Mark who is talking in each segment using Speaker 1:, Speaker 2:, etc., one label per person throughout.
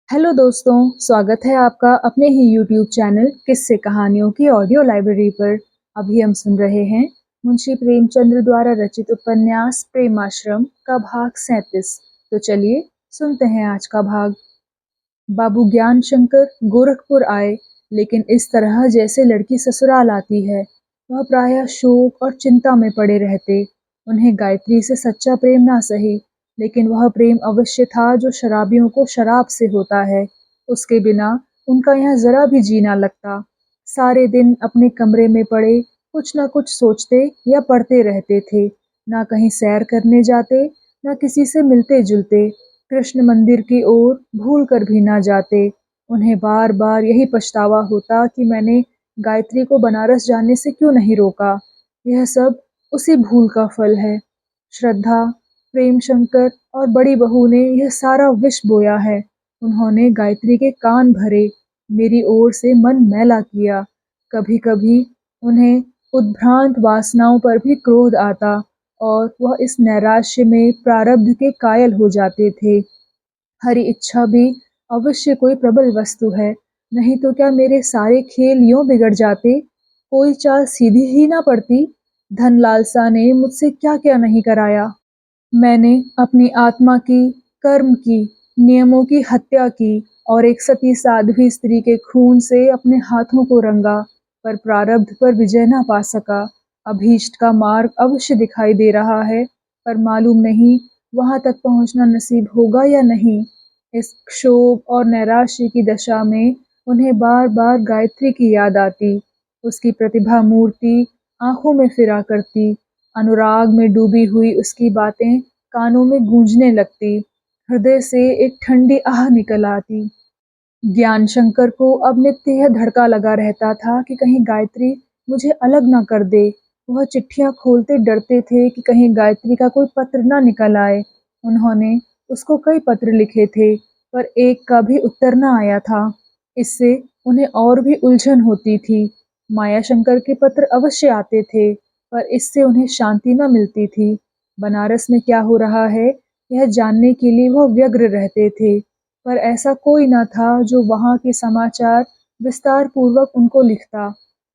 Speaker 1: Hello दोस्तों, स्वागत है आपका अपने ही यूट्यूब चैनल किस्से कहानियों की ऑडियो लाइब्रेरी पर। अभी हम सुन रहे हैं मुंशी प्रेमचंद्र द्वारा रचित उपन्यास प्रेमाश्रम का भाग 37। तो चलिए सुनते हैं आज का भाग। बाबू ज्ञान शंकर गोरखपुर आए, लेकिन इस तरह जैसे लड़की ससुराल आती है। वह प्रायः शोक और चिंता में पड़े रहते। उन्हें गायत्री से सच्चा प्रेम ना सही, लेकिन वह प्रेम अवश्य था जो शराबियों को शराब से होता है। उसके बिना उनका यहाँ जरा भी जी ना लगता। सारे दिन अपने कमरे में पड़े कुछ न कुछ सोचते या पढ़ते रहते थे। ना कहीं सैर करने जाते, न किसी से मिलते जुलते। कृष्ण मंदिर की ओर भूल कर भी ना जाते। उन्हें बार बार यही पछतावा होता कि मैंने गायत्री को बनारस जाने से क्यों नहीं रोका। यह सब उसी भूल का फल है। श्रद्धा, प्रेम शंकर और बड़ी बहू ने यह सारा विष बोया है। उन्होंने गायत्री के कान भरे, मेरी ओर से मन मैला किया। कभी कभी उन्हें उद्भ्रांत वासनाओं पर भी क्रोध आता और वह इस नैराश्य में प्रारब्ध के कायल हो जाते थे। हरी इच्छा भी अवश्य कोई प्रबल वस्तु है, नहीं तो क्या मेरे सारे खेल यूं बिगड़ जाते। कोई चाल सीधी ही ना पड़ती। धन लालसा ने मुझसे क्या क्या नहीं कराया। मैंने अपनी आत्मा की, कर्म की, नियमों की हत्या की और एक सती साध्वी स्त्री के खून से अपने हाथों को रंगा, पर प्रारब्ध पर विजय न पा सका। अभीष्ट का मार्ग अवश्य दिखाई दे रहा है, पर मालूम नहीं वहां तक पहुंचना नसीब होगा या नहीं। इस क्षोभ और नैराश्य की दशा में उन्हें बार बार गायत्री की याद आती। उसकी प्रतिभा मूर्ति आंखों में फिरा करती। अनुराग में डूबी हुई उसकी बातें कानों में गूंजने लगती। हृदय से एक ठंडी आह निकल आती। ज्ञान शंकर को अब नित्य यह धड़का लगा रहता था कि कहीं गायत्री मुझे अलग न कर दे। वह चिट्ठियां खोलते डरते थे कि कहीं गायत्री का कोई पत्र न निकल आए। उन्होंने उसको कई पत्र लिखे थे, पर एक का भी उत्तर न आया था। इससे उन्हें और भी उलझन होती थी। माया शंकर के पत्र अवश्य आते थे, पर इससे उन्हें शांति न मिलती थी। बनारस में क्या हो रहा है, यह जानने के लिए वह व्यग्र रहते थे, पर ऐसा कोई न था जो वहाँ के समाचार विस्तार पूर्वक उनको लिखता।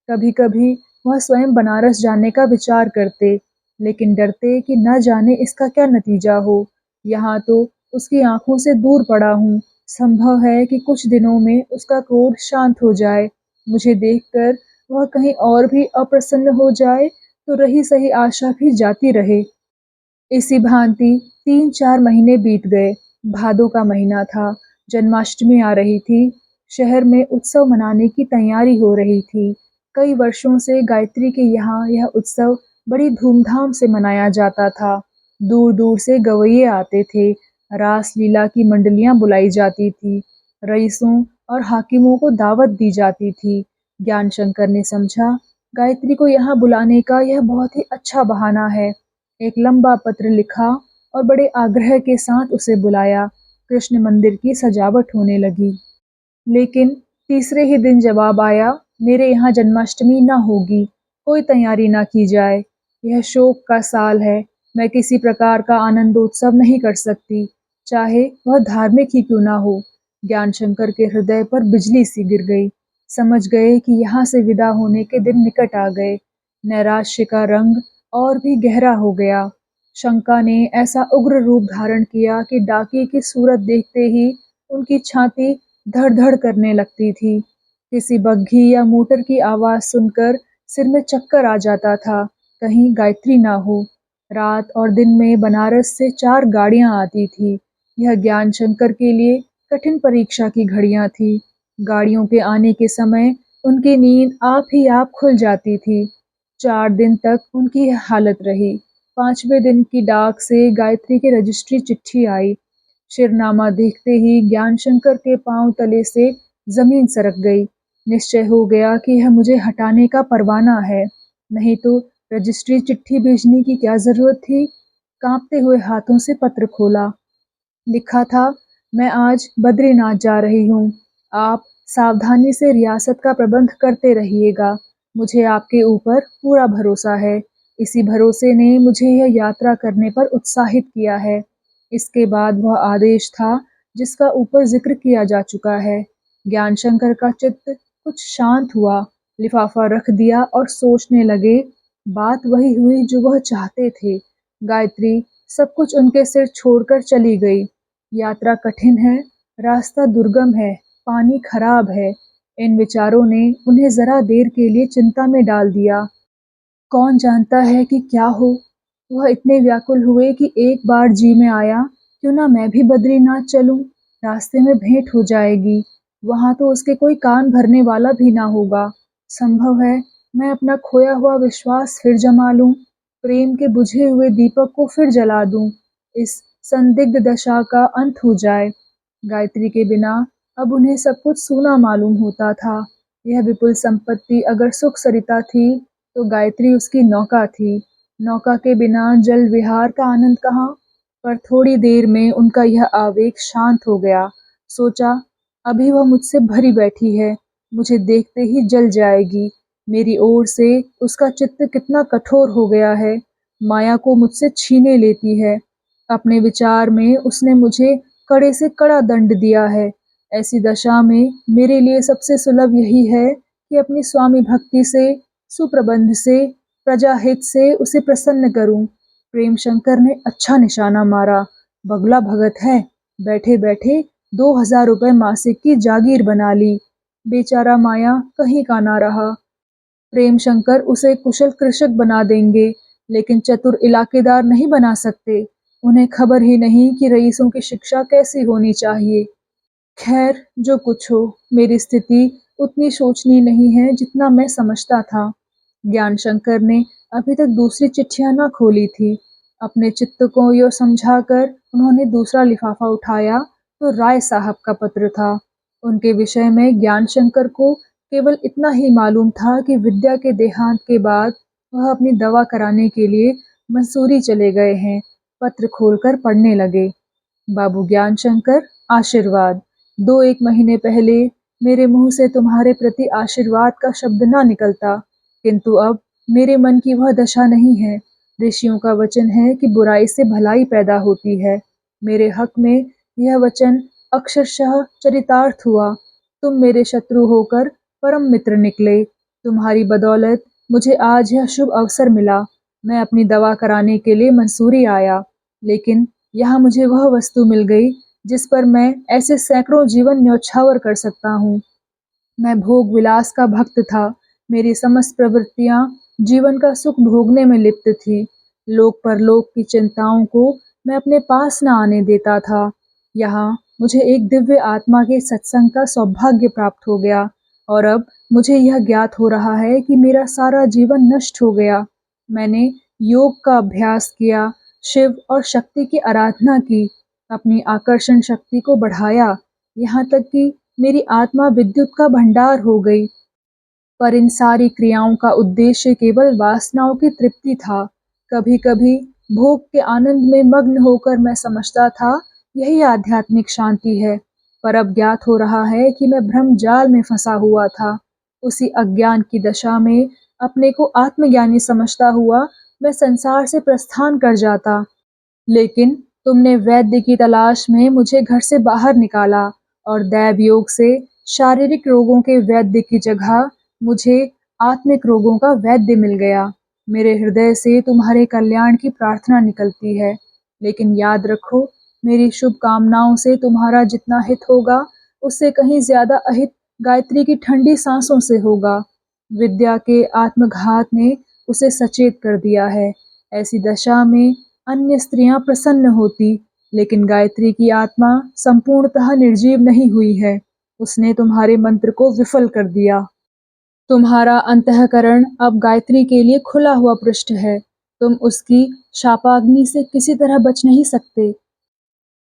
Speaker 1: कभी कभी वह स्वयं बनारस जाने का विचार करते, लेकिन डरते कि न जाने इसका क्या नतीजा हो। यहाँ तो उसकी आंखों से दूर पड़ा हूँ। संभव है कि कुछ दिनों में उसका क्रोध शांत हो जाए। मुझे देखकर वह कहीं और भी अप्रसन्न हो जाए तो रही सही आशा भी जाती रहे। इसी भांति 3-4 महीने बीत गए। भादों का महीना था। जन्माष्टमी आ रही थी। शहर में उत्सव मनाने की तैयारी हो रही थी। कई वर्षों से गायत्री के यहाँ यह उत्सव बड़ी धूमधाम से मनाया जाता था। दूर दूर से गवैये आते थे। रास लीला की मंडलियां बुलाई जाती थी। रईसों और हाकिमों को दावत दी जाती थी। ज्ञान शंकर ने समझा, गायत्री को यहाँ बुलाने का यह बहुत ही अच्छा बहाना है। एक लंबा पत्र लिखा और बड़े आग्रह के साथ उसे बुलाया। कृष्ण मंदिर की सजावट होने लगी। लेकिन तीसरे ही दिन जवाब आया, मेरे यहाँ जन्माष्टमी न होगी। कोई तैयारी न की जाए। यह शोक का साल है। मैं किसी प्रकार का आनंदोत्सव नहीं कर सकती, चाहे वह धार्मिक ही क्यों ना हो। ज्ञान शंकर के हृदय पर बिजली सी गिर गई। समझ गए कि यहाँ से विदा होने के दिन निकट आ गए। नैराश्य का रंग और भी गहरा हो गया। शंका ने ऐसा उग्र रूप धारण किया कि डाकिये की सूरत देखते ही उनकी छाती धड़-धड़ करने लगती थी। किसी बग्घी या मोटर की आवाज सुनकर सिर में चक्कर आ जाता था, कहीं गायत्री ना हो। रात और दिन में बनारस से 4 गाड़ियां आती थी। यह ज्ञान शंकर के लिए कठिन परीक्षा की घड़ियां थी। गाड़ियों के आने के समय उनकी नींद आप ही आप खुल जाती थी। 4 दिन तक उनकी यह हालत रही। 5वें दिन की डाक से गायत्री की रजिस्ट्री चिट्ठी आई। शिरनामा देखते ही ज्ञान शंकर के पांव तले से जमीन सरक गई। निश्चय हो गया कि यह मुझे हटाने का परवाना है, नहीं तो रजिस्ट्री चिट्ठी भेजने की क्या जरूरत थी। कांपते हुए हाथों से पत्र खोला। लिखा था, मैं आज बद्रीनाथ जा रही हूँ। आप सावधानी से रियासत का प्रबंध करते रहिएगा। मुझे आपके ऊपर पूरा भरोसा है। इसी भरोसे ने मुझे यह यात्रा करने पर उत्साहित किया है। इसके बाद वह आदेश था जिसका ऊपर जिक्र किया जा चुका है। ज्ञानशंकर का चित्त कुछ शांत हुआ, लिफाफा रख दिया और सोचने लगे। बात वही हुई जो वह चाहते थे। गायत्री सब कुछ उनके सिर छोड़कर चली गई। यात्रा कठिन है, रास्ता दुर्गम है, पानी खराब है। इन विचारों ने उन्हें जरा देर के लिए चिंता में डाल दिया। कौन जानता है कि क्या हो। वह इतने व्याकुल हुए कि एक बार जी में आया, क्यों ना मैं भी बद्रीनाथ चलूं। रास्ते में भेंट हो जाएगी, वहां तो उसके कोई कान भरने वाला भी ना होगा। संभव है मैं अपना खोया हुआ विश्वास फिर जमा लूं, प्रेम के बुझे हुए दीपक को फिर जला दूं, इस संदिग्ध दशा का अंत हो जाए। गायत्री के बिना अब उन्हें सब कुछ सूना मालूम होता था। यह विपुल संपत्ति अगर सुख सरिता थी, तो गायत्री उसकी नौका थी। नौका के बिना जल विहार का आनंद कहाँ। पर थोड़ी देर में उनका यह आवेग शांत हो गया। सोचा, अभी वह मुझसे भरी बैठी है, मुझे देखते ही जल जाएगी। मेरी ओर से उसका चित्त कितना कठोर हो गया है, माया को मुझसे छीने लेती है। अपने विचार में उसने मुझे कड़े से कड़ा दंड दिया है। ऐसी दशा में मेरे लिए सबसे सुलभ यही है कि अपनी स्वामी भक्ति से, सुप्रबंध से, प्रजाहित से उसे प्रसन्न करूं। प्रेम शंकर ने अच्छा निशाना मारा। बगला भगत है, बैठे बैठे 2,000 रुपए मासिक की जागीर बना ली। बेचारा माया कहीं का ना रहा। प्रेम शंकर उसे कुशल कृषक बना देंगे, लेकिन चतुर इलाकेदार नहीं बना सकते। उन्हें खबर ही नहीं कि रईसों की शिक्षा कैसी होनी चाहिए। खैर, जो कुछ हो, मेरी स्थिति उतनी शोचनीय नहीं है जितना मैं समझता था। ज्ञानशंकर ने अभी तक दूसरी चिट्ठियां न खोली थी। अपने चित्त को यो समझाकर उन्होंने दूसरा लिफाफा उठाया तो राय साहब का पत्र था। उनके विषय में ज्ञानशंकर को केवल इतना ही मालूम था कि विद्या के देहांत के बाद वह अपनी दवा कराने के लिए मंसूरी चले गए हैं। पत्र खोलकर पढ़ने लगे। बाबू ज्ञानशंकर, आशीर्वाद। 2-1 महीने पहले मेरे मुंह से तुम्हारे प्रति आशीर्वाद का शब्द ना निकलता, किंतु अब मेरे मन की वह दशा नहीं है। ऋषियों का वचन है कि बुराई से भलाई पैदा होती है। मेरे हक में यह वचन अक्षरशः चरितार्थ हुआ। तुम मेरे शत्रु होकर परम मित्र निकले। तुम्हारी बदौलत मुझे आज यह शुभ अवसर मिला। मैं अपनी दवा कराने के लिए मंसूरी आया, लेकिन यहाँ मुझे वह वस्तु मिल गई जिस पर मैं ऐसे सैकड़ों जीवन न्यौछावर कर सकता हूँ। मैं भोग विलास का भक्त था। मेरी समस्त प्रवृत्तियां जीवन का सुख भोगने में लिप्त थी। लोक परलोक की चिंताओं को मैं अपने पास न आने देता था। यहाँ मुझे एक दिव्य आत्मा के सत्संग का सौभाग्य प्राप्त हो गया, और अब मुझे यह ज्ञात हो रहा है कि मेरा सारा जीवन नष्ट हो गया। मैंने योग का अभ्यास किया, शिव और शक्ति की आराधना की, अपनी आकर्षण शक्ति को बढ़ाया, यहाँ तक कि मेरी आत्मा विद्युत का भंडार हो गई। पर इन सारी क्रियाओं का उद्देश्य केवल वासनाओं की तृप्ति था। कभी कभी भोग के आनंद में मग्न होकर मैं समझता था यही आध्यात्मिक शांति है, पर अब ज्ञात हो रहा है कि मैं भ्रम जाल में फंसा हुआ था। उसी अज्ञान की दशा में अपने को आत्मज्ञानी समझता हुआ मैं संसार से प्रस्थान कर जाता। लेकिन तुमने वैद्य की तलाश में मुझे घर से बाहर निकाला, और दैव योग से शारीरिक रोगों के वैद्य की जगह मुझे आत्मिक रोगों का वैद्य मिल गया। मेरे हृदय से तुम्हारे कल्याण की प्रार्थना निकलती है, लेकिन याद रखो, मेरी शुभकामनाओं से तुम्हारा जितना हित होगा, उससे कहीं ज्यादा अहित गायत्री की ठंडी सांसों से होगा। विद्या के आत्मघात ने उसे सचेत कर दिया है। ऐसी दशा में अन्य स्त्रियां प्रसन्न होती, लेकिन गायत्री की आत्मा संपूर्णतः निर्जीव नहीं हुई है। उसने तुम्हारे मंत्र को विफल कर दिया। तुम्हारा अंतःकरण अब गायत्री के लिए खुला हुआ पृष्ठ है। तुम उसकी शापाग्नि से किसी तरह बच नहीं सकते।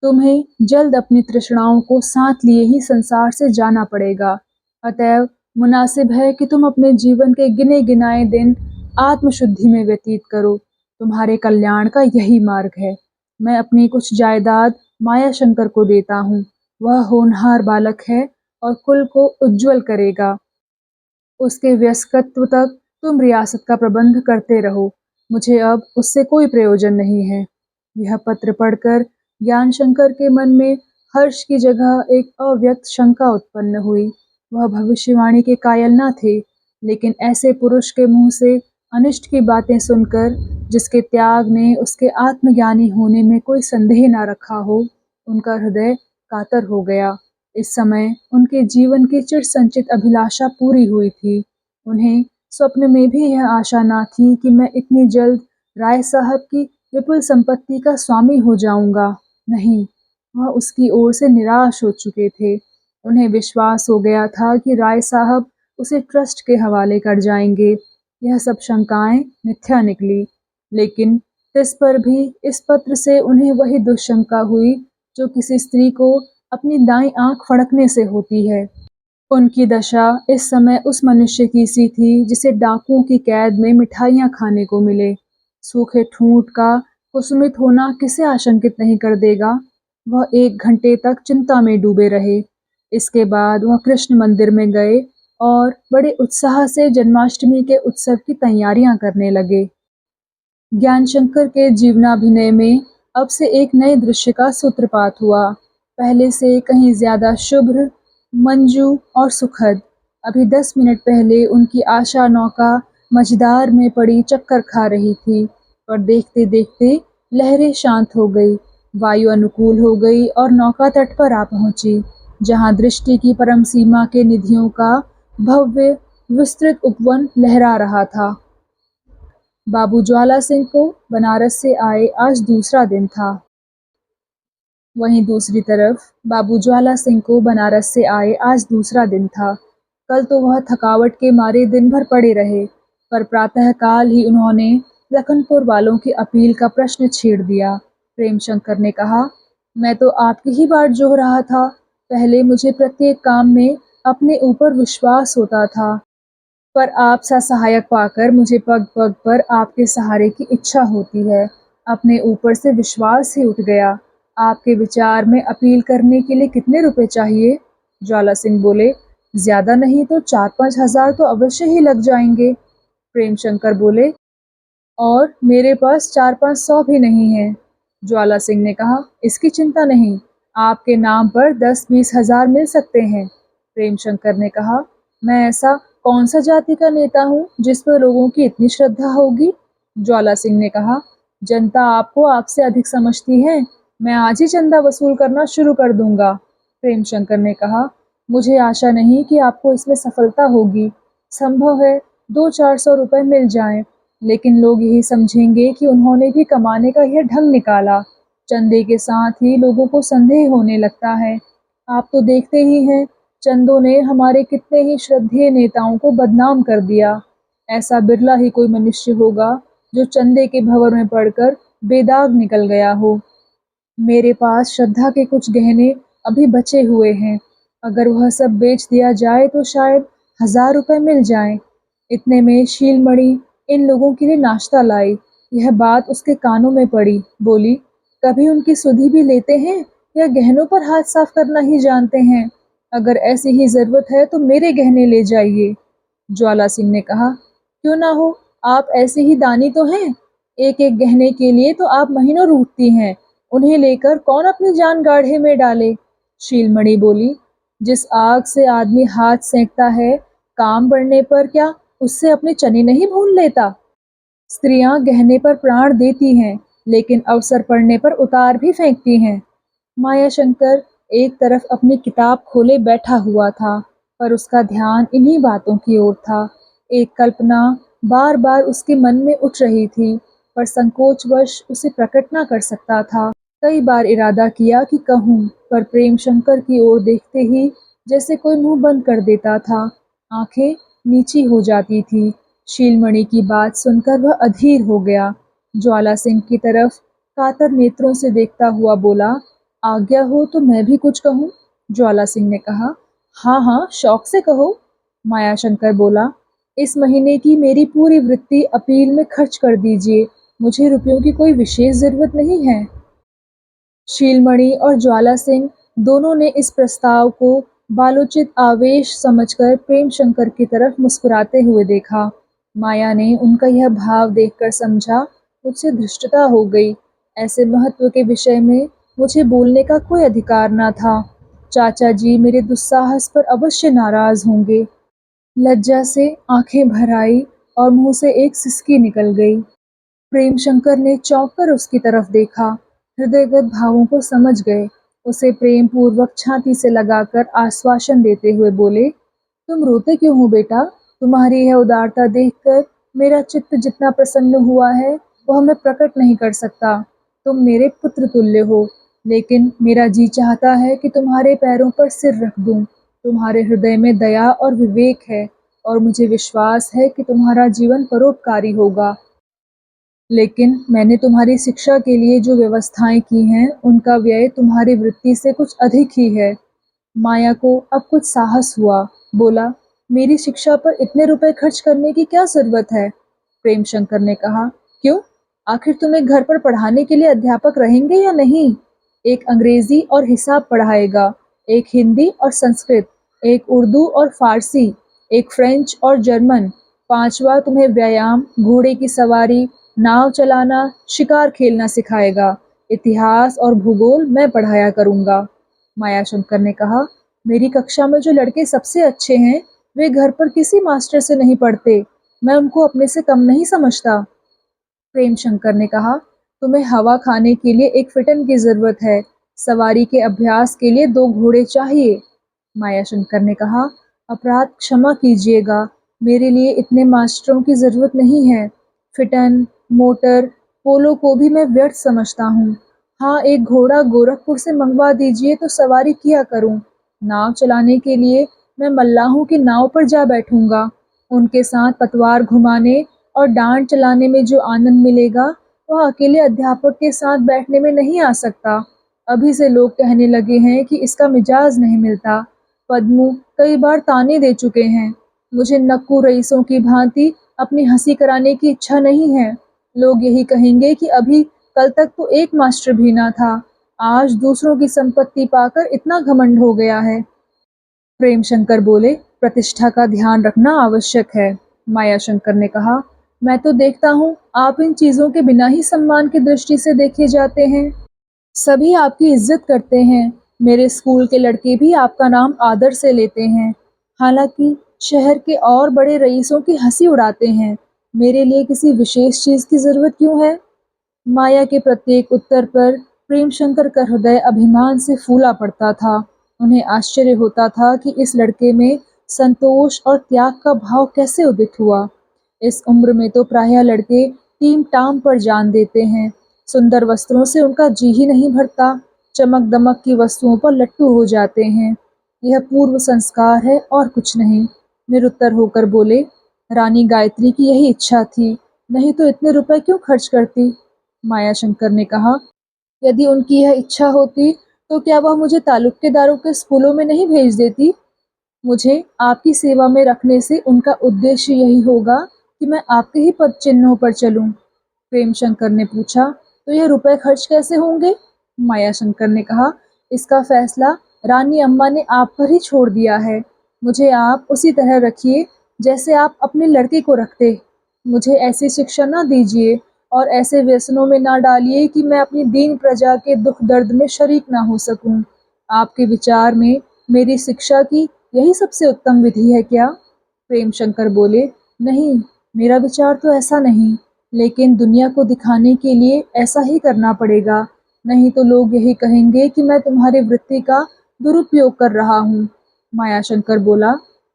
Speaker 1: तुम्हें जल्द अपनी तृष्णाओं को साथ लिए ही संसार से जाना पड़ेगा। अतएव मुनासिब है कि तुम अपने जीवन के गिने गिनाए दिन आत्मशुद्धि में व्यतीत करो। तुम्हारे कल्याण का यही मार्ग है। मैं अपनी कुछ जायदाद माया शंकर को देता हूँ। वह होनहार बालक है और कुल को उज्जवल करेगा। उसके वयस्कत्व तक तुम रियासत का प्रबंध करते रहो। मुझे अब उससे कोई प्रयोजन नहीं है। यह पत्र पढ़कर ज्ञानशंकर के मन में हर्ष की जगह एक अव्यक्त शंका उत्पन्न हुई। वह भविष्यवाणी के कायल न थे, लेकिन ऐसे पुरुष के मुंह से अनिष्ट की बातें सुनकर, जिसके त्याग ने उसके आत्मज्ञानी होने में कोई संदेह न रखा हो, उनका हृदय कातर हो गया। इस समय उनके जीवन की चिर संचित अभिलाषा पूरी हुई थी। उन्हें स्वप्न में भी यह आशा न थी कि मैं इतनी जल्द राय साहब की विपुल संपत्ति का स्वामी हो जाऊंगा। नहीं, वह उसकी ओर से निराश हो चुके थे। उन्हें विश्वास हो गया था कि राय साहब उसे ट्रस्ट के हवाले कर जाएंगे। यह सब शंकाएं मिथ्या निकली, लेकिन इस पर भी इस पत्र से उन्हें वही दुश्शंका हुई जो किसी स्त्री को अपनी दाईं आंख फड़कने से होती है। उनकी दशा इस समय उस मनुष्य की सी थी जिसे डाकुओं की कैद में मिठाइयाँ खाने को मिले। सूखे ठूंठ का कुसुमित होना किसे आशंकित नहीं कर देगा। वह 1 घंटे तक चिंता में डूबे रहे। इसके बाद वह कृष्ण मंदिर में गए और बड़े उत्साह से जन्माष्टमी के उत्सव की तैयारियां करने लगे। ज्ञानशंकर के जीवनाभिनय में अब से एक नए दृश्य का सूत्रपात हुआ, पहले से कहीं ज्यादा शुभ्र, मंजू और सुखद। अभी 10 मिनट पहले उनकी आशा नौका मझधार में पड़ी चक्कर खा रही थी, पर देखते देखते लहरें शांत हो गई, वायु अनुकूल हो गई और नौका तट पर आ पहुंची, जहां दृष्टि की परम सीमा के निधियों का भव्य विस्तृत उपवन लहरा रहा था। बाबू ज्वाला सिंह को बनारस से आए आज दूसरा दिन था। वहीं दूसरी तरफ बाबू ज्वाला सिंह को बनारस से आए आज दूसरा दिन था। कल तो वह थकावट के मारे दिन भर पड़े रहे, पर प्रातःकाल ही उन्होंने लखनपुर वालों की अपील का प्रश्न छेड़ दिया। प्रेमशंकर ने कहा, मैं तो आपकी ही बाट जोह रहा था। पहले मुझे प्रत्येक काम में अपने ऊपर विश्वास होता था, पर आप सा सहायक पाकर मुझे पग पग पर आपके सहारे की इच्छा होती है। अपने ऊपर से विश्वास ही उठ गया। आपके विचार में अपील करने के लिए कितने रुपए चाहिए? ज्वाला सिंह बोले, ज्यादा नहीं तो 4-5 हजार तो अवश्य ही लग जाएंगे। प्रेमशंकर बोले, और मेरे पास 4-500 भी नहीं है। ज्वाला सिंह ने कहा, इसकी चिंता नहीं, आपके नाम पर 10-20 हजार मिल सकते हैं। प्रेमशंकर ने कहा, मैं ऐसा कौन सा जाति का नेता हूँ जिस पर लोगों की इतनी श्रद्धा होगी? ज्वाला सिंह ने कहा, जनता आपको आपसे अधिक समझती है। मैं आज ही चंदा वसूल करना शुरू कर दूंगा। प्रेमशंकर ने कहा, मुझे आशा नहीं कि आपको इसमें सफलता होगी। संभव है 200-400 रुपए मिल जाएं, लेकिन लोग यही समझेंगे कि उन्होंने भी कमाने का यह ढंग निकाला। चंदे के साथ ही लोगों को संदेह होने लगता है। आप तो देखते ही हैं, चंदों ने हमारे कितने ही श्रद्धेय नेताओं को बदनाम कर दिया। ऐसा बिरला ही कोई मनुष्य होगा जो चंदे के भंवर में पड़कर बेदाग निकल गया हो। मेरे पास श्रद्धा के कुछ गहने अभी बचे हुए हैं। अगर वह सब बेच दिया जाए तो शायद 1000 रुपए मिल जाएं। इतने में शीलमणि इन लोगों के लिए नाश्ता लाई। यह बात उसके कानों में पड़ी। बोली, कभी उनकी सुधि भी लेते हैं या गहनों पर हाथ साफ करना ही जानते हैं? अगर ऐसी ही जरूरत है तो मेरे गहने ले जाइए। ज्वाला सिंह ने कहा, क्यों ना हो, आप ऐसे ही दानी तो हैं। एक एक गहने के लिए तो आप महीनों रूठती हैं। उन्हें लेकर कौन अपनी जान गाढ़े में डाले? शीलमणि बोली, जिस आग से आदमी हाथ सेंकता है, काम बढ़ने पर क्या उससे अपने चने नहीं भून लेता? स्त्रियां गहने पर प्राण देती हैं, लेकिन अवसर पड़ने पर उतार भी फेंकती हैं। मायाशंकर एक तरफ अपनी किताब खोले बैठा हुआ था, पर उसका ध्यान इन्हीं बातों की ओर था। एक कल्पना बार बार उसके मन में उठ रही थी, पर संकोचवश उसे प्रकट न कर सकता था। कई बार इरादा किया कि कहूँ, पर प्रेमशंकर की ओर देखते ही जैसे कोई मुंह बंद कर देता था। आंखें नीची हो जाती थी। शीलमणि की बात सुनकर वह अधीर हो गया। ज्वाला सिंह की तरफ कातर नेत्रों से देखता हुआ बोला, आज्ञा हो तो मैं भी कुछ कहूँ? ज्वाला सिंह ने कहा, हाँ हाँ, शौक से कहो। मायाशंकर बोला, इस महीने की मेरी पूरी वृत्ति अपील में खर्च कर दीजिए। मुझे रुपयों की कोई विशेष जरूरत नहीं है। शीलमणि और ज्वाला सिंह दोनों ने इस प्रस्ताव को बालोचित आवेश समझकर प्रेमशंकर की तरफ मुस्कुराते हुए देखा। माया ने उनका यह भाव देखकर समझा, मुझसे धृष्टता हो गई। ऐसे महत्व के विषय में मुझे बोलने का कोई अधिकार न था। चाचा जी मेरे दुस्साहस पर अवश्य नाराज होंगे। लज्जा से आंखें भर आई और मुंह से एक सिसकी निकल गई। प्रेमशंकर ने चौंक कर उसकी तरफ देखा। हृदयगत भावों को समझ गए। उसे प्रेम पूर्वक छाती से लगाकर आश्वासन देते हुए बोले, तुम रोते क्यों हो बेटा? तुम्हारी यह उदारता देखकर मेरा चित्त जितना प्रसन्न हुआ है वह मैं प्रकट नहीं कर सकता। तुम मेरे पुत्र तुल्य हो, लेकिन मेरा जी चाहता है कि तुम्हारे पैरों पर सिर रख दूं। तुम्हारे हृदय में दया और विवेक है और मुझे विश्वास है कि तुम्हारा जीवन परोपकारी होगा। लेकिन मैंने तुम्हारी शिक्षा के लिए जो व्यवस्थाएं की हैं उनका व्यय तुम्हारी वृत्ति से कुछ अधिक ही है। माया को अब कुछ साहस हुआ। बोला, मेरी शिक्षा पर इतने रुपए खर्च करने की क्या जरूरत है? प्रेमशंकर ने कहा, क्यों? आखिर तुम एक घर पर पढ़ाने के लिए अध्यापक रहेंगे या नहीं? एक अंग्रेजी और हिसाब पढ़ाएगा, एक हिंदी और संस्कृत, एक उर्दू और फारसी, एक फ्रेंच और जर्मन। पांचवा तुम्हें व्यायाम, घोड़े की सवारी, नाव चलाना, शिकार खेलना सिखाएगा। इतिहास और भूगोल मैं पढ़ाया करूंगा। मायाशंकर ने कहा, मेरी कक्षा में जो लड़के सबसे अच्छे हैं वे घर पर किसी मास्टर से नहीं पढ़ते। मैं उनको अपने से कम नहीं समझता। प्रेमशंकर ने कहा, तुम्हें हवा खाने के लिए एक फिटन की जरूरत है, सवारी के अभ्यास के लिए 2 घोड़े चाहिए। मायाशंकर ने कहा, अपराध क्षमा कीजिएगा, मेरे लिए इतने मास्टरों की जरूरत नहीं है। फिटन, मोटर, पोलो को भी मैं व्यर्थ समझता हूँ। हाँ, एक घोड़ा गोरखपुर से मंगवा दीजिए तो सवारी किया करूँ। नाव चलाने के लिए मैं मल्लाहों की नाव पर जा बैठूंगा। उनके साथ पतवार घुमाने और डांड चलाने में जो आनंद मिलेगा वह अकेले अध्यापक के साथ बैठने में नहीं आ सकता। अभी से लोग कहने लगे हैं कि इसका मिजाज नहीं मिलता। पद्मू कई बार ताने दे चुके हैं। मुझे नक्कू रईसों की भांति अपनी हंसी कराने की इच्छा नहीं है। लोग यही कहेंगे कि अभी कल तक तो एक मास्टर भी ना था, आज दूसरों की संपत्ति पाकर इतना घमंड हो गया है। प्रेमशंकर बोले, प्रतिष्ठा का ध्यान रखना आवश्यक है। मायाशंकर ने कहा, मैं तो देखता हूँ आप इन चीजों के बिना ही सम्मान की दृष्टि से देखे जाते हैं। सभी आपकी इज्जत करते हैं। मेरे स्कूल के लड़के भी आपका नाम आदर से लेते हैं। हालांकि शहर के और बड़े रईसों की हंसी उड़ाते हैं। मेरे लिए किसी विशेष चीज की जरूरत क्यों है? माया के प्रत्येक उत्तर पर प्रेमशंकर का हृदय अभिमान से फूला पड़ता था। उन्हें आश्चर्य होता था कि इस लड़के में संतोष और त्याग का भाव कैसे उदित हुआ। इस उम्र में तो प्रायः लड़के टीम टाम पर जान देते हैं। सुंदर वस्त्रों से उनका जी ही नहीं भरता, चमक दमक की वस्तुओं पर लट्टू हो जाते हैं। यह पूर्व संस्कार है और कुछ नहीं। निरुत्तर होकर बोले, रानी गायत्री की यही इच्छा थी, नहीं तो इतने रुपए क्यों खर्च करती? मायाशंकर ने कहा, यदि उनकी यह इच्छा होती तो क्या वह मुझे तालुकेदारों के स्कूलों में नहीं भेज देती? मुझे आपकी सेवा में रखने से उनका उद्देश्य यही होगा कि मैं आपके ही पद चिन्हों पर चलूं। प्रेमशंकर ने पूछा, तो यह रुपए खर्च कैसे होंगे? मायाशंकर ने कहा, इसका फैसला रानी अम्मा ने आप पर ही छोड़ दिया है। मुझे आप उसी तरह रखिए जैसे आप अपने लड़के को रखते। मुझे ऐसी शिक्षा ना दीजिए और ऐसे व्यसनों में ना डालिए कि मैं अपनी दीन प्रजा के दुख दर्द में शरीक ना हो सकूं। आपके विचार में मेरी शिक्षा की यही सबसे उत्तम विधि है क्या? प्रेमशंकर बोले, नहीं, मेरा विचार तो ऐसा नहीं, लेकिन दुनिया को दिखाने के लिए ऐसा ही करना पड़ेगा, नहीं तो लोग यही कहेंगे कि मैं तुम्हारी वृत्ति का दुरुपयोग कर रहा हूँ। मायाशंकर बोला,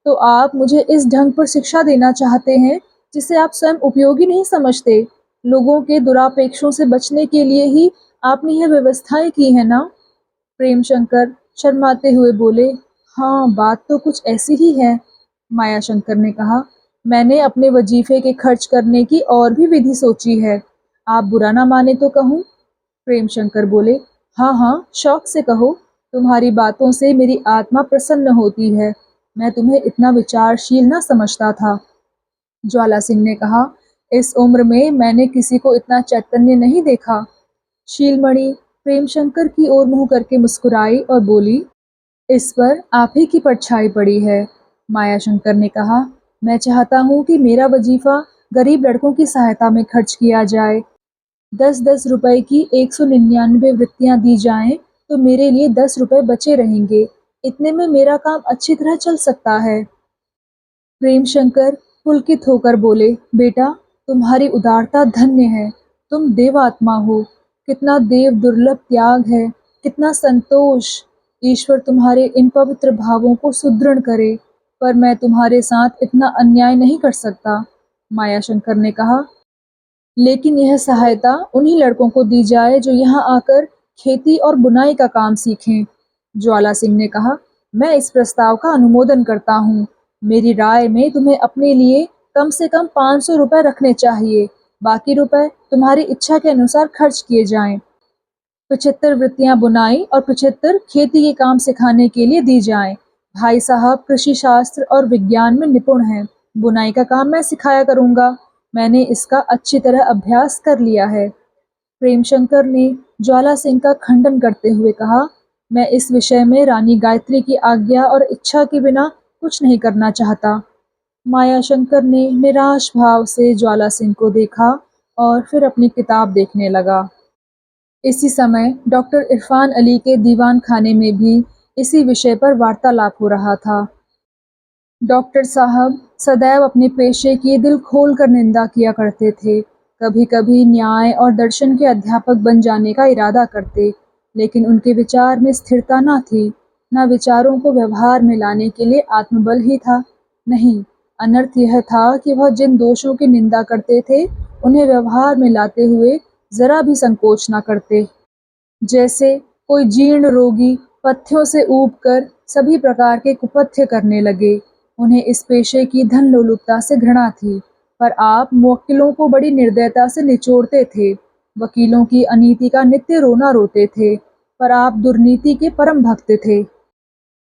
Speaker 1: तो आप मुझे इस ढंग पर शिक्षा देना चाहते हैं जिसे आप स्वयं उपयोगी नहीं समझते। लोगों के दुरापेक्षों से बचने के लिए ही आपने यह व्यवस्थाएं की है ना? प्रेमशंकर शर्माते हुए बोले, हाँ, बात तो कुछ ऐसी ही है। मायाशंकर ने कहा, मैंने अपने वजीफे के खर्च करने की और भी विधि सोची है। आप बुरा ना माने तो कहूँ? प्रेमशंकर बोले, हाँ हाँ, शौक से कहो। तुम्हारी बातों से मेरी आत्मा प्रसन्न होती है। मैं तुम्हें इतना विचारशील न समझता था। ज्वाला सिंह ने कहा, इस उम्र में मैंने किसी को इतना चैतन्य नहीं देखा। शीलमणि प्रेमशंकर की ओर मुंह करके मुस्कुराई और बोली, इस पर आप ही की परछाई पड़ी है। मायाशंकर ने कहा, मैं चाहता हूँ कि मेरा वजीफा गरीब लड़कों की सहायता में खर्च किया जाए। 10-10 रुपए की 199 वृत्तियां दी जाएं तो मेरे लिए 10 रुपए बचे रहेंगे। इतने में मेरा काम अच्छी तरह चल सकता है। प्रेमशंकर पुलकित होकर बोले, बेटा, तुम्हारी उदारता धन्य है। तुम देवात्मा हो। कितना देव दुर्लभ त्याग है, कितना संतोष। ईश्वर तुम्हारे इन पवित्र भावों को सुदृढ़ करे। पर मैं तुम्हारे साथ इतना अन्याय नहीं कर सकता। मायाशंकर ने कहा, लेकिन यह सहायता उन्हीं लड़कों को दी जाए जो यहाँ आकर खेती और बुनाई का काम सीखें। ज्वाला सिंह ने कहा, मैं इस प्रस्ताव का अनुमोदन करता हूँ। मेरी राय में तुम्हें अपने लिए कम से कम 500 रुपए रखने चाहिए। बाकी रुपए तुम्हारी इच्छा के अनुसार खर्च किए जाएं। 75 वृत्तियां बुनाई और 75 खेती के काम सिखाने के लिए दी जाएं। भाई साहब कृषि शास्त्र और विज्ञान में निपुण हैं। बुनाई का काम मैं सिखाया करूंगा। मैंने इसका अच्छी तरह अभ्यास कर लिया है। प्रेमशंकर ने ज्वाला सिंह का खंडन करते हुए कहा, मैं इस विषय में रानी गायत्री की आज्ञा और इच्छा के बिना कुछ नहीं करना चाहता। मायाशंकर ने निराश भाव से ज्वाला सिंह को देखा और फिर अपनी किताब देखने लगा। इसी समय डॉक्टर इरफान अली के दीवान खाने में भी इसी विषय पर वार्तालाप हो रहा था। डॉक्टर साहब सदैव अपने पेशे की दिल खोलकर निंदा किया करते थे। कभी कभी न्याय और दर्शन के अध्यापक बन जाने का इरादा करते, लेकिन उनके विचार में स्थिरता न थी। न विचारों को व्यवहार में लाने के लिए आत्मबल ही था। नहीं, अनर्थ यह था कि वह जिन दोषों की निंदा करते थे उन्हें व्यवहार में लाते हुए जरा भी संकोच न करते। जैसे कोई जीर्ण रोगी पथ्यों से ऊबकर सभी प्रकार के कुपथ्य करने लगे। उन्हें इस पेशे की धन लोलुपता से घृणा थी, पर आप मुवक्किलों को बड़ी निर्दयता से निचोड़ते थे। वकीलों की अनीति का नित्य रोना रोते थे, पर आप दुर्नीति के परम भक्त थे।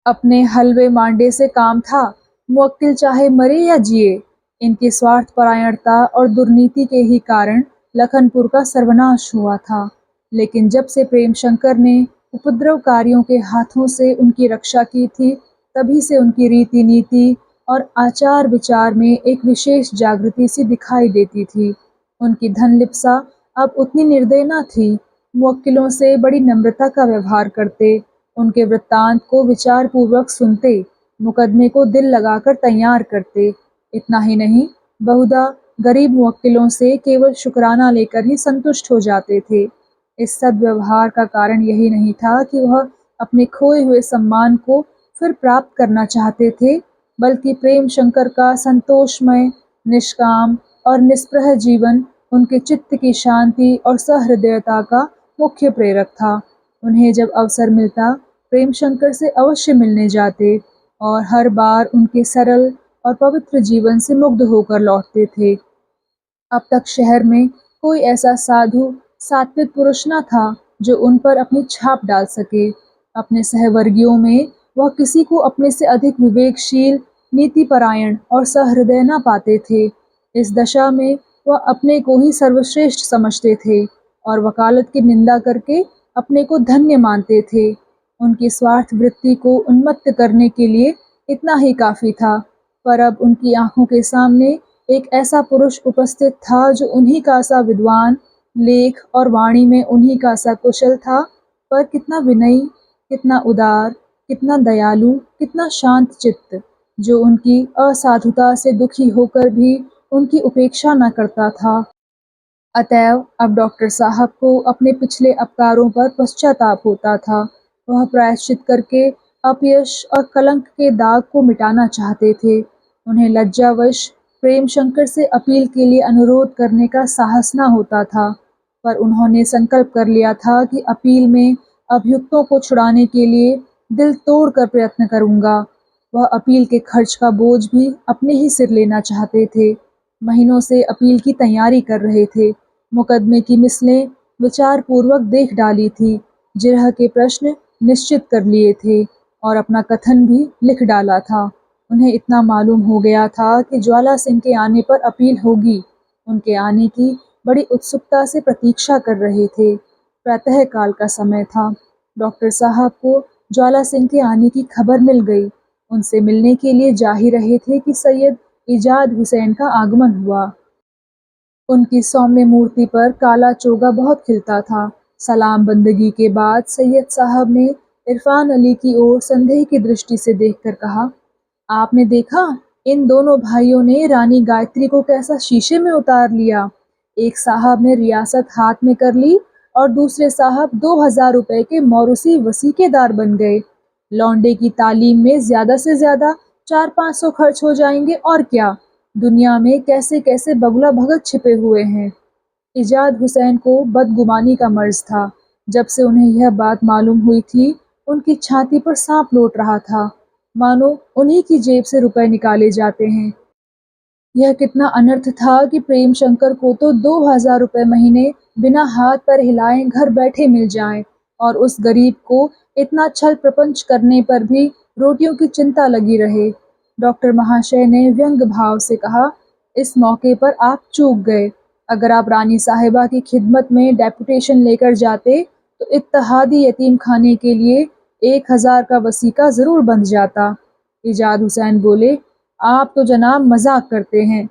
Speaker 1: अपने हलवे मांडे से काम था, मुवक्किल चाहे मरे या जिए। इनकी स्वार्थपरायणता और दुर्नीति के ही कारण लखनपुर का सर्वनाश हुआ था। लेकिन जब से प्रेमशंकर ने उपद्रवकारियों के हाथों से उनकी रक्षा की थी, तभी से उनकी रीति नीति और आचार विचार में एक विशेष जागृति सी दिखाई देती थी। उनकी धनलिप्सा अब उतनी निर्दय न थी। मुवक्किलों से बड़ी नम्रता का व्यवहार करते, उनके वृत्तांत को विचार पूर्वक सुनते, मुकदमे को दिल लगाकर तैयार करते। इतना ही नहीं, बहुधा गरीब मुवक्किलों से केवल शुक्राना लेकर ही संतुष्ट हो जाते थे। इस सद्व्यवहार का कारण यही नहीं था कि वह अपने खोए हुए सम्मान को फिर प्राप्त करना चाहते थे, बल्कि प्रेमशंकर का संतोषमय, निष्काम और निस्पृह जीवन उनके चित्त की शांति और सहृदयता का मुख्य प्रेरक था। उन्हें जब अवसर मिलता, प्रेमशंकर से अवश्य मिलने जाते और हर बार उनके सरल और पवित्र जीवन से मुग्ध होकर लौटते थे। अब तक शहर में कोई ऐसा साधु सात्विक पुरुष न था जो उन पर अपनी छाप डाल सके। अपने सहवर्गियों में वह किसी को अपने से अधिक विवेकशील, नीतिपरायण और सहृदय न पाते थे। इस दशा में वह अपने को ही सर्वश्रेष्ठ समझते थे और वकालत की निंदा करके अपने को धन्य मानते थे। उनकी स्वार्थ वृत्ति को उन्मत्त करने के लिए इतना ही काफी था, पर अब उनकी आंखों के सामने एक ऐसा पुरुष उपस्थित था जो उन्हीं का सा विद्वान, लेख और वाणी में उन्हीं का सा कुशल था, पर कितना विनयी, कितना उदार, कितना दयालु, कितना शांत चित्त, जो उनकी असाधुता से दुखी होकर भी उनकी उपेक्षा न करता था। अतएव अब डॉक्टर साहब को अपने पिछले अपकारों पर पश्चाताप होता था। वह प्रायश्चित करके अपयश और कलंक के दाग को मिटाना चाहते थे। उन्हें लज्जावश प्रेमशंकर से अपील के लिए अनुरोध करने का साहस न होता था, पर उन्होंने संकल्प कर लिया था कि अपील में अभियुक्तों को छुड़ाने के लिए दिल तोड़कर प्रयत्न करूंगा। वह अपील के खर्च का बोझ भी अपने ही सिर लेना चाहते थे। महीनों से अपील की तैयारी कर रहे थे। मुकदमे की मिसलें विचार पूर्वक देख डाली थी, जिरह के प्रश्न निश्चित कर लिए थे और अपना कथन भी लिख डाला था। उन्हें इतना मालूम हो गया था कि ज्वाला सिंह के आने पर अपील होगी। उनके आने की बड़ी उत्सुकता से प्रतीक्षा कर रहे थे। प्रातः काल का समय था। डॉक्टर साहब को ज्वाला सिंह के आने की खबर मिल गई। उनसे मिलने के लिए जा ही रहे थे कि सैयद इजाद हुसैन का आगमन हुआ। उनकी सौम्य मूर्ति पर काला चोगा बहुत खिलता था। सलाम बंदगी के बाद सैयद साहब ने इरफान अली की ओर संदेह की दृष्टि से देखकर कहा, आपने देखा, इन दोनों भाइयों ने रानी गायत्री को कैसा शीशे में उतार लिया। एक साहब ने रियासत हाथ में कर ली और दूसरे साहब 2000 रुपए के मौरूसी वसीकेदार बन गए। लौंडे की तालीम में ज्यादा से ज्यादा 400-500 खर्च हो जाएंगे और क्या। दुनिया में कैसे कैसे बगुला भगत छिपे हुए हैं। इजाद हुसैन को बदगुमानी का मर्ज था। जब से उन्हें यह बात मालूम हुई थी, उनकी छाती पर सांप लौट रहा था, मानो उन्हीं की जेब से रुपए निकाले जाते हैं। यह कितना अनर्थ था कि प्रेम शंकर को तो 2000 रुपए महीने बिना हाथ पैर हिलाए घर बैठे मिल जाएं और उस गरीब को इतना छल प्रपंच करने पर भी रोटियों की चिंता लगी रहे। डॉक्टर महाशय ने व्यंग भाव से कहा, इस मौके पर आप चूक गए। अगर आप रानी साहिबा की खिदमत में डेपुटेशन लेकर जाते तो इत्तेहादी यतीम खाने के लिए 1000 का वसीका जरूर बंध जाता। इजाद हुसैन बोले, आप तो जनाब मजाक करते हैं।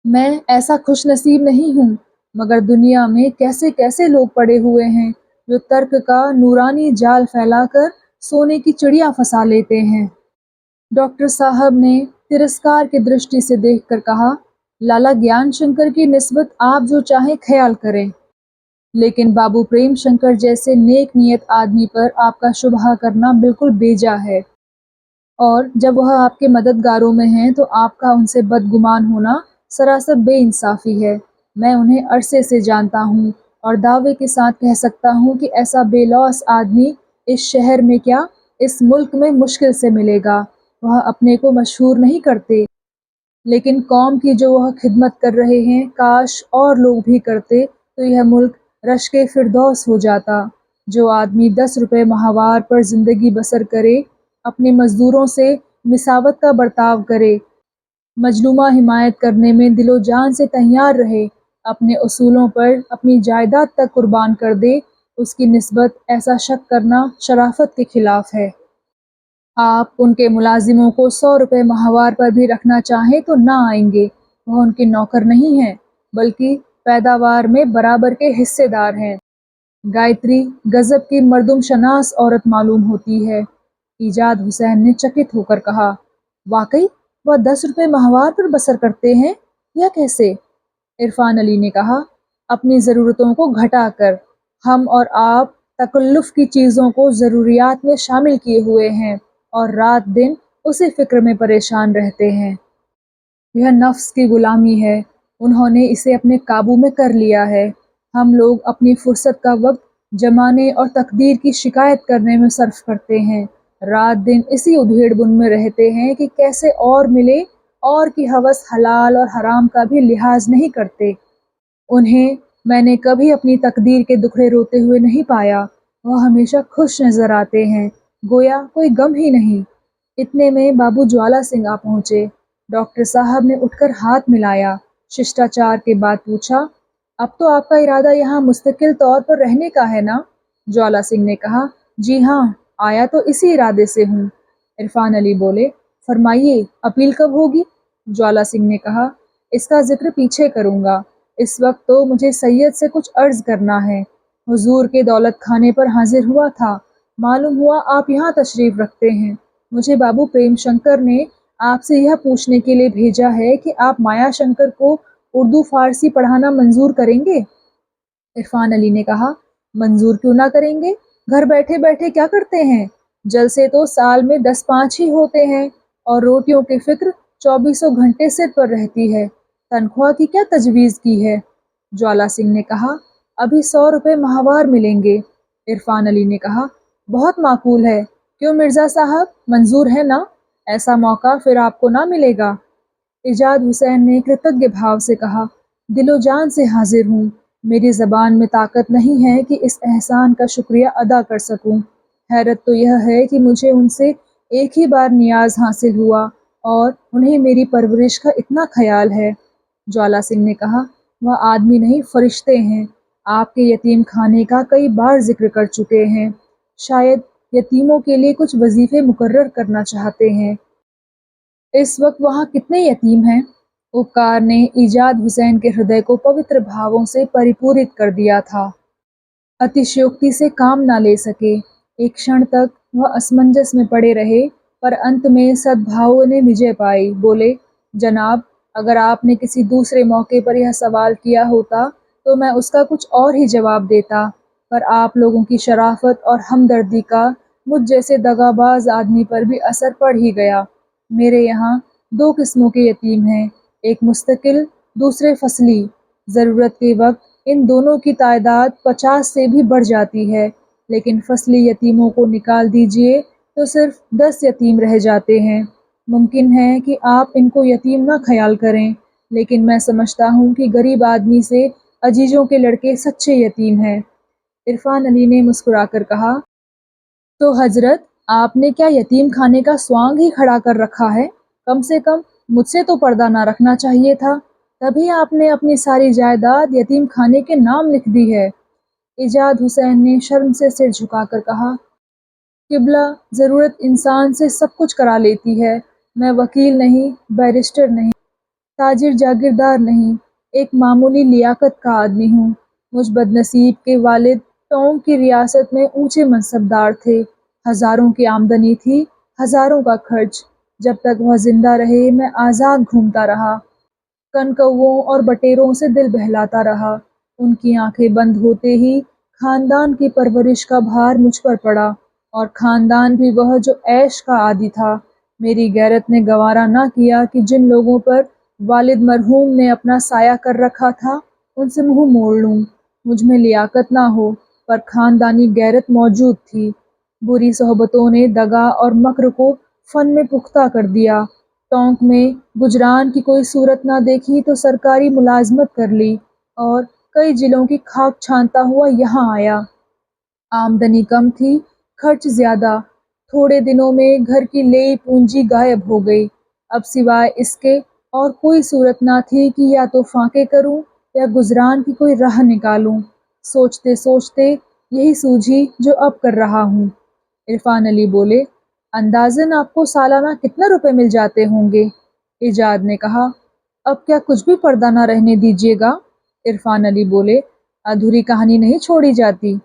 Speaker 1: मैं ऐसा खुशनसीब नहीं हूँ, मगर दुनिया में कैसे कैसे लोग पड़े हुए हैं जो तर्क का नूरानी जाल फैलाकर सोने की चिड़िया फंसा लेते हैं। डॉक्टर साहब ने तिरस्कार की दृष्टि से देखकर कहा, लाला ज्ञान शंकर की निस्बत आप जो चाहें ख्याल करें, लेकिन बाबू प्रेम शंकर जैसे नेक नियत आदमी पर आपका शुबहा करना बिल्कुल बेजा है। और जब वह आपके मददगारों में हैं तो आपका उनसे बदगुमान होना सरासर बेइंसाफ़ी है। मैं उन्हें अरसे से जानता हूँ और दावे के साथ कह सकता हूँ कि ऐसा बेलौस आदमी इस शहर में क्या, इस मुल्क में मुश्किल से मिलेगा। वह अपने को मशहूर नहीं करते, लेकिन कौम की जो वह खिदमत कर रहे हैं, काश और लोग भी करते तो यह मुल्क रश्के फिरदौस हो जाता। जो आदमी 10 रुपए माहवार पर ज़िंदगी बसर करे, अपने मज़दूरों से मिसावत का बर्ताव करे, मजलूमा हिमायत करने में दिलो जान से तैयार रहे, अपने उसूलों पर अपनी जायदाद तक कुर्बान कर दे, उसकी निस्बत ऐसा शक करना शराफत के खिलाफ है। आप उनके मुलाजिमों को 100 रुपए माहवार पर भी रखना चाहें तो ना आएंगे। वह उनके नौकर नहीं हैं, बल्कि पैदावार में बराबर के हिस्सेदार हैं। गायत्री गजब की मर्दुम शनास औरत मालूम होती है। इजाद हुसैन ने चकित होकर कहा, वाकई वह 10 रुपए माहवार पर बसर करते हैं, यह कैसे? इरफान अली ने कहा, अपनी ज़रूरतों को घटाकर। हम और आप तकल्लुफ़ की चीज़ों को ज़रूरियात में शामिल किए हुए हैं और रात दिन उसी फ़िक्र में परेशान रहते हैं। यह नफ्स की गुलामी है, उन्होंने इसे अपने काबू में कर लिया है। हम लोग अपनी फुर्सत का वक्त जमाने और तकदीर की शिकायत करने में सर्फ करते हैं। रात दिन इसी उधेड़-बुन में रहते हैं कि कैसे और मिले, और की हवस हलाल और हराम का भी लिहाज नहीं करते। उन्हें मैंने कभी अपनी तकदीर के दुखड़े रोते हुए नहीं पाया। वह हमेशा खुश नज़र आते हैं, गोया कोई गम ही नहीं। इतने में बाबू ज्वाला सिंह आ पहुँचे। डॉक्टर साहब ने उठकर हाथ मिलाया, शिष्टाचार के बाद पूछा, अब तो आपका इरादा यहाँ मुस्तकिल तौर पर रहने का है ना? ज्वाला सिंह ने कहा, जी हाँ, आया तो इसी इरादे से हूँ। इरफान अली बोले, फरमाइए, अपील कब होगी? ज्वाला सिंह ने कहा, इसका जिक्र पीछे करूँगा। इस वक्त तो मुझे सैयद से कुछ अर्ज करना है। हुजूर के दौलत खाने पर हाजिर हुआ था, मालूम हुआ आप यहाँ तशरीफ रखते हैं। मुझे बाबू प्रेम शंकर ने आपसे यह पूछने के लिए भेजा है कि आप माया शंकर को उर्दू फारसी पढ़ाना मंजूर करेंगे? इरफान अली ने कहा, मंजूर क्यों ना करेंगे, घर बैठे बैठे क्या करते हैं? जलसे तो साल में 10-5 ही होते हैं और रोटियों की फिक्र 24 घंटे सिर पर रहती है। तनख्वाह की क्या तजवीज़ की है? ज्वाला सिंह ने कहा, अभी 100 रुपए माहवार मिलेंगे। इरफान अली ने कहा, बहुत माकूल है। क्यों मिर्ज़ा साहब, मंजूर है ना? ऐसा मौका फिर आपको ना मिलेगा। इजाद हुसैन ने कृतज्ञ भाव से कहा, दिलो जान से हाजिर हूँ। मेरी ज़बान में ताकत नहीं है कि इस एहसान का शुक्रिया अदा कर सकूँ। हैरत तो यह है कि मुझे उनसे एक ही बार नियाज़ हासिल हुआ और उन्हें मेरी परवरिश का इतना ख्याल है। ज्वाला सिंह ने कहा, वह आदमी नहीं फरिश्ते हैं। आपके यतीम खाने का कई बार जिक्र कर चुके हैं। शायद यतीमों के लिए कुछ वजीफ़े मुकर्रर करना चाहते हैं। इस वक्त वहाँ कितने यतीम हैं? उपकार ने ईजाद हुसैन के हृदय को पवित्र भावों से परिपूरित कर दिया था। अतिशयोक्ति से काम न ले सके। एक क्षण तक वह असमंजस में पड़े रहे, पर अंत में सद्भावों ने विजय पाई। बोले, जनाब, अगर आपने किसी दूसरे मौके पर यह सवाल किया होता तो मैं उसका कुछ और ही जवाब देता, पर आप लोगों की शराफत और हमदर्दी का मुझ जैसे दगाबाज आदमी पर भी असर पड़ ही गया। मेरे यहाँ 2 किस्मों के यतीम हैं, एक मुस्तकिल, दूसरे फसली। ज़रूरत के वक्त इन दोनों की तादाद 50 से भी बढ़ जाती है, लेकिन फसली यतीमों को निकाल दीजिए तो सिर्फ 10 यतीम रह जाते हैं। मुमकिन है कि आप इनको यतीम ना ख्याल करें, लेकिन मैं समझता हूँ कि गरीब आदमी से अजीजों के लड़के सच्चे यतीम हैं। इरफान अली ने मुस्कुराकर कहा, तो हजरत, आपने क्या यतीम खाने का स्वांग ही खड़ा कर रखा है? कम से कम मुझसे तो पर्दा ना रखना चाहिए था। तभी आपने अपनी सारी जायदाद यतीम खाने के नाम लिख दी है। इजाद हुसैन ने शर्म से सिर झुकाकर कहा, किबला, ज़रूरत इंसान से सब कुछ करा लेती है। मैं वकील नहीं, बैरिस्टर नहीं, ताजिर जागीरदार नहीं, एक मामूली लियाकत का आदमी हूँ। मुझ बदनसीब के वालिद टोंक की रियासत में ऊंचे मनसबदार थे। हज़ारों की आमदनी थी, हज़ारों का खर्च। जब तक वह जिंदा रहे मैं आज़ाद घूमता रहा, कनकौओं और बटेरों से दिल बहलाता रहा। उनकी आंखें बंद होते ही खानदान की परवरिश का भार मुझ पर पड़ा, और खानदान भी वह जो ऐश का आदी था। मेरी गैरत ने गवारा ना किया कि जिन लोगों पर वालिद मरहूम ने अपना साया कर रखा था उनसे मुंह मोड़ लूं। मुझ में लियाकत ना हो, पर खानदानी गैरत मौजूद थी। बुरी सोहबतों ने दगा और मक्र को फन में पुख्ता कर दिया। टोंक में गुजरान की कोई सूरत ना देखी तो सरकारी मुलाजमत कर ली, और कई जिलों की खाक छानता हुआ यहाँ आया। आमदनी कम थी, खर्च ज्यादा। थोड़े दिनों में घर की लेई पूंजी गायब हो गई। अब सिवाय इसके और कोई सूरत ना थी कि या तो फाके करूं या गुजरान की कोई राह निकालूं। सोचते सोचते यही सूझी जो अब कर रहा हूँ। इरफान अली बोले, अंदाज़न आपको सालाना कितने रुपए मिल जाते होंगे? इजाद ने कहा, अब क्या कुछ भी पर्दा ना रहने दीजिएगा? इरफान अली बोले, अधूरी कहानी नहीं छोड़ी जाती।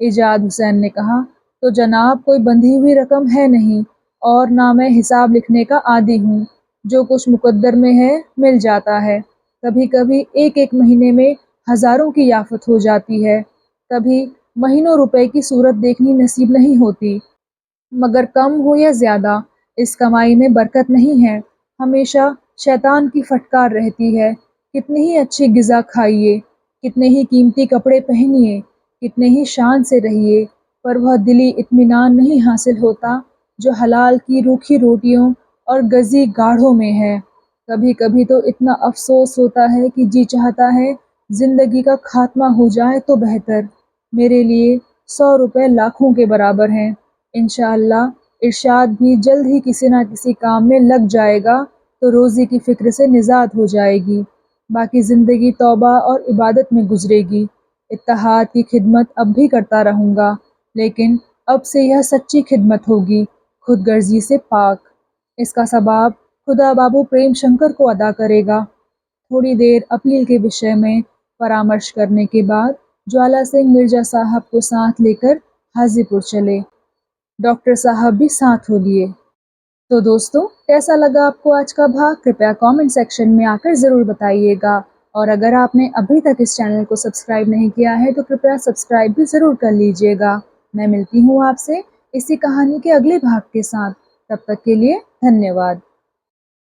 Speaker 1: इजाद हुसैन ने कहा, तो जनाब, कोई बंधी हुई रकम है नहीं, और ना मैं हिसाब लिखने का आदी हूँ। जो कुछ मुकद्दर में है मिल जाता है। कभी कभी एक एक महीने में हज़ारों की याफत हो जाती है, कभी महीनों रुपए की सूरत देखनी नसीब नहीं होती। मगर कम हो या ज़्यादा, इस कमाई में बरकत नहीं है। हमेशा शैतान की फटकार रहती है। कितनी ही अच्छी ग़िज़ा खाइए, कितने ही कीमती कपड़े पहनिए, कितने ही शान से रहिए, पर वह दिली इत्मीनान नहीं हासिल होता जो हलाल की रूखी रोटियों और गज़ी गाढ़ों में है। कभी कभी तो इतना अफ़सोस होता है कि जी चाहता है ज़िंदगी का खात्मा हो जाए तो बेहतर। मेरे लिए 100 रुपए लाखों के बराबर हैं। इंशाअल्लाह इरशाद भी जल्द ही किसी ना किसी काम में लग जाएगा तो रोज़ी की फ़िक्र से निजात हो जाएगी। बाकी ज़िंदगी तौबा और इबादत में गुजरेगी। इत्तेहाद की खिदमत अब भी करता रहूँगा, लेकिन अब से यह सच्ची खिदमत होगी, खुदगर्जी से पाक। इसका सवाब खुदा बाबू प्रेम शंकर को अदा करेगा। थोड़ी देर अपील के विषय में परामर्श करने के बाद ज्वाला सिंह मिर्जा साहब को साथ लेकर हाजीपुर चले। डॉक्टर साहब भी साथ हो लिए। तो दोस्तों, कैसा लगा आपको आज का भाग? कृपया कमेंट सेक्शन में आकर ज़रूर बताइएगा। और अगर आपने अभी तक इस चैनल को सब्सक्राइब नहीं किया है तो कृपया सब्सक्राइब भी ज़रूर कर लीजिएगा। मैं मिलती हूँ आपसे इसी कहानी के अगले भाग के साथ। तब तक के लिए धन्यवाद।